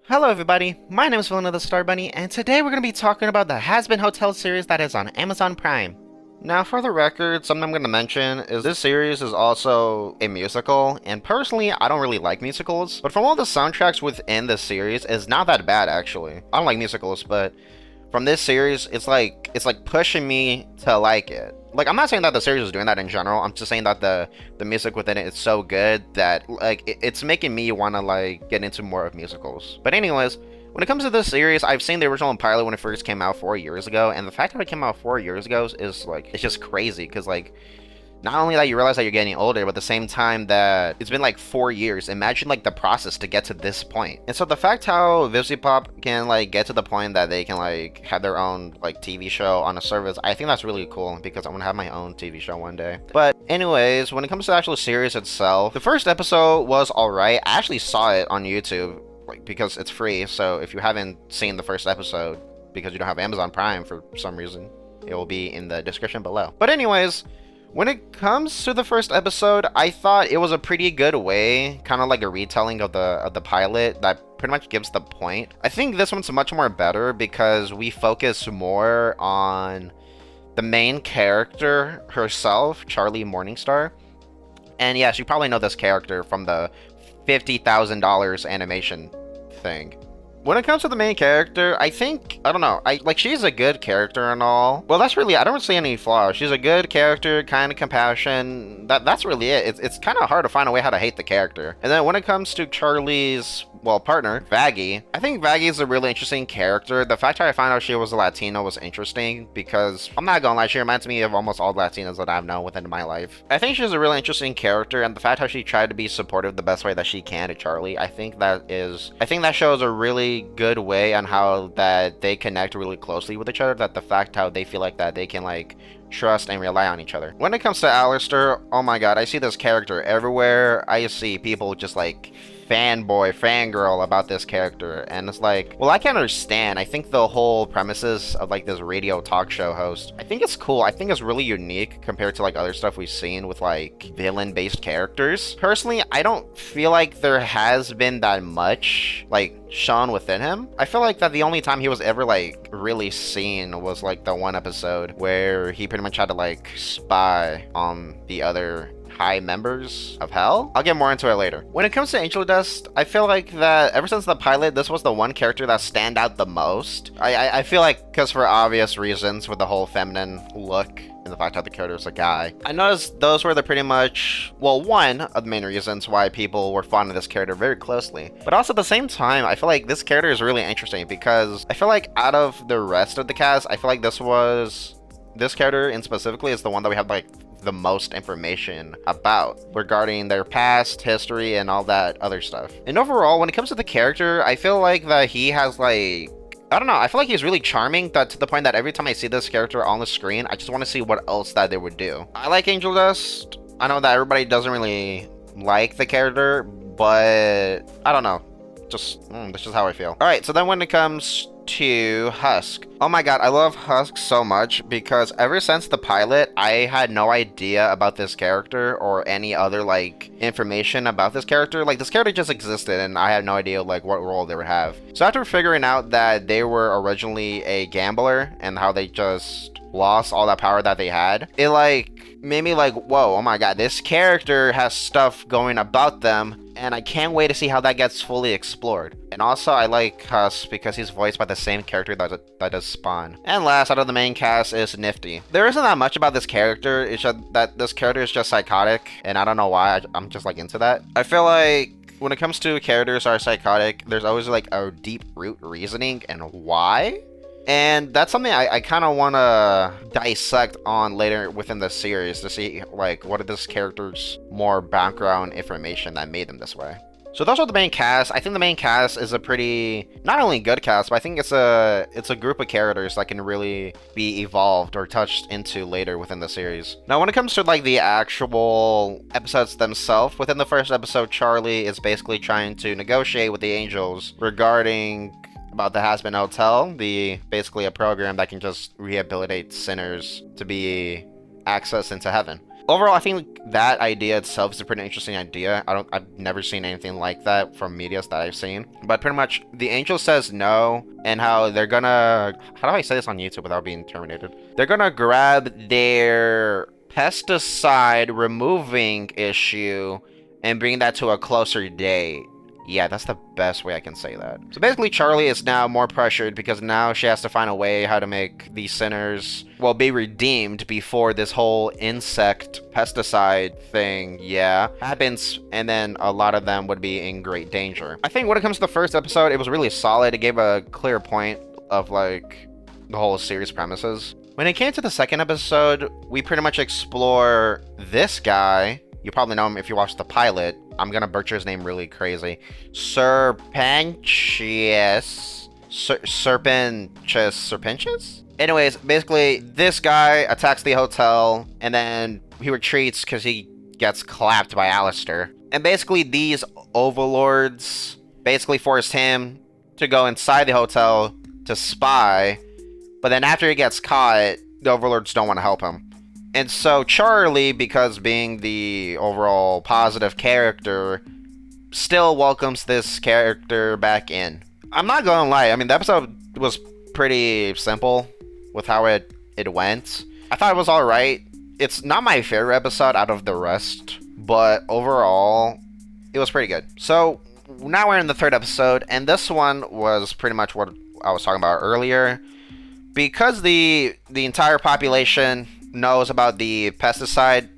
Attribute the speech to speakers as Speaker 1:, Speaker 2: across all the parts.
Speaker 1: Hello everybody, my name is Villain of the Star Bunny, and today we're going to be talking about the Hazbin Hotel series that is on Amazon Prime. Now for the record, something I'm going to mention is this series is also a musical, and personally I don't really like musicals, but from all the soundtracks within the series, it's not that bad actually. I don't like musicals, but from this series, it's like pushing me to like it. Like, I'm not saying that the series is doing that in general. I'm just saying that the music within it is so good that like it's making me want to like get into more of musicals. But anyways, when it comes to this series, I've seen the original pilot when it first came out 4 years ago, and the fact that it came out 4 years ago is like, it's just crazy because like, not only that you realize that you're getting older, but at the same time that it's been like 4 years. Imagine like the process to get to this point. And so the fact how VivziePop can like get to the point that they can like have their own like TV show on a service, I think that's really cool because I want to have my own TV show one day. But anyways, when it comes to the actual series itself, the first episode was alright. I actually saw it on YouTube like because it's free. So if you haven't seen the first episode because you don't have Amazon Prime for some reason, it will be in the description below. But anyways, when it comes to the first episode, I thought it was a pretty good way, kind of like a retelling of the pilot that pretty much gives the point. I think this one's much more better because we focus more on the main character herself, Charlie Morningstar. And yes, you probably know this character from the $50,000 animation thing. When it comes to the main character, I think, I don't know, she's a good character and all. Well, that's really, I don't see any flaws. She's a good character, kind of compassion. That's really it. It's kind of hard to find a way how to hate the character. And then when it comes to Charlie's, well, partner, Vaggie, I think Vaggie is a really interesting character. The fact that I found out she was a Latino was interesting because, I'm not gonna lie, she reminds me of almost all Latinas that I've known within my life. I think she's a really interesting character, and the fact how she tried to be supportive the best way that she can to Charlie, I think that shows a really good way on how that they connect really closely with each other, that the fact how they feel like that they can like trust and rely on each other. When it comes to Alistair, oh my god, I see this character everywhere. I see people just like fangirl about this character, and it's like, well, I can understand. I think the whole premises of like this radio talk show host, I think it's cool. I think it's really unique compared to like other stuff we've seen with like villain based characters. Personally, I don't feel like there has been that much like shown within him. I feel like that the only time he was ever like really seen was like the one episode where he pretty much had to like spy on the other high members of hell. I'll get more into it later. When it comes to Angel Dust, I feel like that ever since the pilot, this was the one character that stand out the most. I feel like, because for obvious reasons with the whole feminine look and the fact that the character is a guy, I noticed those were the pretty much, well, one of the main reasons why people were fond of this character very closely. But also at the same time, I feel like this character is really interesting because I feel like out of the rest of the cast, I feel like this character in specifically is the one that we have like the most information about regarding their past history and all that other stuff. And overall, when it comes to the character, I feel like that he has like, I don't know, I feel like he's really charming, that to the point that every time I see this character on the screen, I just want to see what else that they would do. I like Angel Dust. I know that everybody doesn't really like the character, but I don't know, just that's just how I feel. All right, so then when it comes to Husk, oh my god, I love Husk so much because ever since the pilot, I had no idea about this character or any other like information about this character. Like, this character just existed and I had no idea like what role they would have. So after figuring out that they were originally a gambler and how they just lost all that power that they had, it like made me like, whoa, oh my god, this character has stuff going about them, and I can't wait to see how that gets fully explored. And also, I like Husk because he's voiced by the same character that does Spawn. And last out of the main cast is Nifty. There isn't that much about this character, it's just that this character is just psychotic, and I don't know why, I'm just like into that. I feel like when it comes to characters that are psychotic, there's always like a deep root reasoning and why. And that's something I kind of want to dissect on later within the series to see like what are this character's more background information that made them this way. So those are the main cast. I think the main cast is a pretty, not only good cast, but I think it's a group of characters that can really be evolved or touched into later within the series. Now when it comes to like the actual episodes themselves, within the first episode, Charlie is basically trying to negotiate with the angels regarding about the Hazbin Hotel, basically a program that can just rehabilitate sinners to be access into heaven. Overall, I think that idea itself is a pretty interesting idea. I've never seen anything like that from medias that I've seen. But pretty much, the angel says no, and how they're gonna, how do I say this on YouTube without being terminated? They're gonna grab their pesticide removing issue and bring that to a closer date. Yeah, that's the best way I can say that. So basically, Charlie is now more pressured because now she has to find a way how to make these sinners, well, be redeemed before this whole insect pesticide thing, happens, and then a lot of them would be in great danger. I think when it comes to the first episode, it was really solid. It gave a clear point of, like, the whole series premises. When it came to the second episode, we pretty much explore this guy. You probably know him if you watched the pilot. I'm gonna butcher his name really crazy. Serpentius? Anyways, basically, this guy attacks the hotel, and then he retreats because he gets clapped by Alistair. And basically, these overlords basically forced him to go inside the hotel to spy, but then after he gets caught, the overlords don't want to help him. And so Charlie, because being the overall positive character, still welcomes this character back in. I'm not gonna lie, I mean, the episode was pretty simple with how it went. I thought it was alright. It's not my favorite episode out of the rest, but overall, it was pretty good. So, now we're in the third episode, and this one was pretty much what I was talking about earlier. Because the entire population knows about the pesticide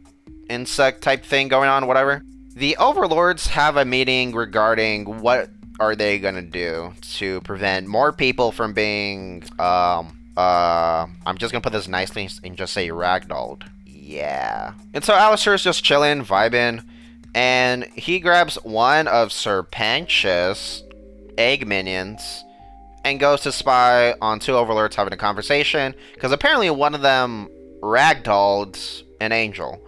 Speaker 1: insect type thing going on, whatever, the overlords have a meeting regarding what are they gonna do to prevent more people from being I'm just gonna put this nicely and just say ragdolled. Yeah. And so Alistair's just chilling, vibing, and he grabs one of Serpentius' egg minions and goes to spy on two overlords having a conversation, because apparently one of them ragdolled an angel.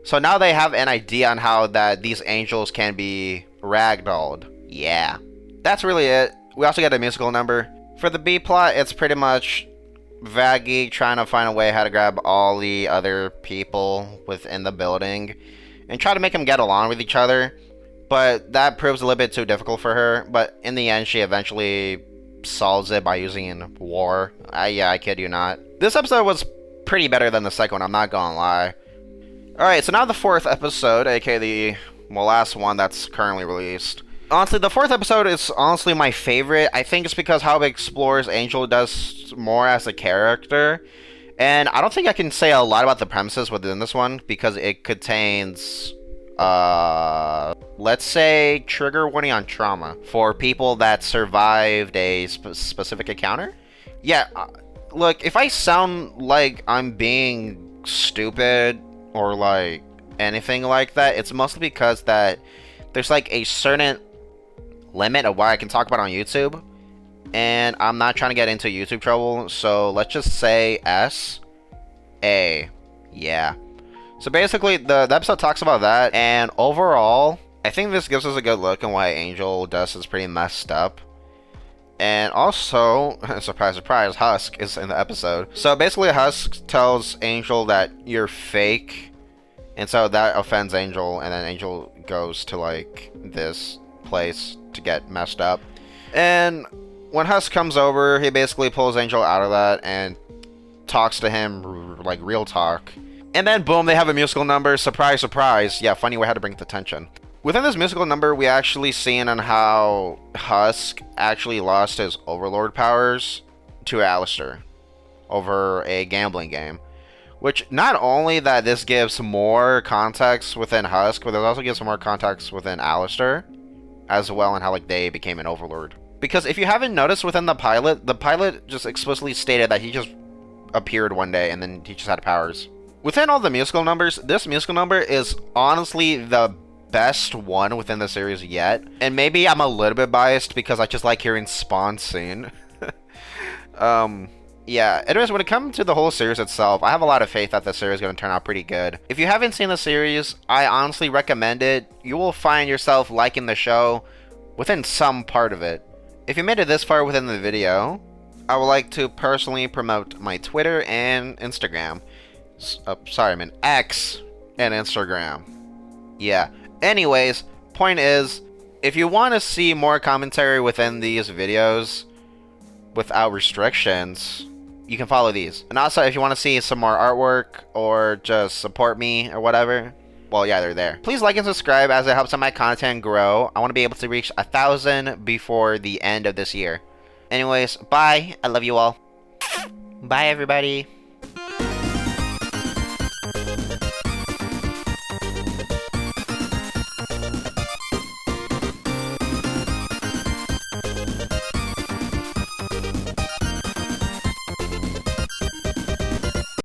Speaker 1: So now they have an idea on how that these angels can be ragdolled. Yeah. That's really it. We also get a musical number. For the B plot, it's pretty much Vaggie trying to find a way how to grab all the other people within the building and try to make them get along with each other. But that proves a little bit too difficult for her. But in the end, she eventually solves it by using war. Yeah, I kid you not. This episode was pretty better than the second one, I'm not gonna lie. Alright, so now the fourth episode, aka the last one that's currently released. Honestly, the fourth episode is honestly my favorite. I think it's because how it explores Angel does more as a character. And I don't think I can say a lot about the premises within this one, because it contains, let's say, trigger warning on trauma for people that survived a specific encounter. Yeah, look, if I sound like I'm being stupid or like anything like that, it's mostly because that there's like a certain limit of what I can talk about on YouTube, and I'm not trying to get into YouTube trouble, so let's just say S.A. Yeah. So basically, the episode talks about that, and overall, I think this gives us a good look at why Angel Dust is pretty messed up. And also, surprise, surprise, Husk is in the episode. So basically, Husk tells Angel that you're fake, and so that offends Angel, and then Angel goes to, like, this place to get messed up. And when Husk comes over, he basically pulls Angel out of that and talks to him, like, real talk. And then, boom, they have a musical number. Surprise, surprise. Yeah, funny way how to bring the tension. Within this musical number, we actually seen on how Husk actually lost his overlord powers to Alistair over a gambling game. Which, not only that this gives more context within Husk, but it also gives more context within Alistair as well, and how like they became an overlord. Because if you haven't noticed within the pilot just explicitly stated that he just appeared one day and then he just had powers. Within all the musical numbers, this musical number is honestly the best one within the series yet. And maybe I'm a little bit biased because I just like hearing Spawn sing. Yeah, anyways, when it comes to the whole series itself, I have a lot of faith that the series is going to turn out pretty good. If you haven't seen the series, I honestly recommend it. You will find yourself liking the show within some part of it. If you made it this far within the video, I would like to personally promote my Twitter and Instagram. Sorry, I mean X. and Instagram. Yeah. Anyways, point is, if you want to see more commentary within these videos without restrictions, you can follow these. And also, if you want to see some more artwork or just support me or whatever, well, yeah, they're there. Please like and subscribe as it helps my content grow. I want to be able to reach 1,000 before the end of this year. Anyways, bye. I love you all. Bye, everybody.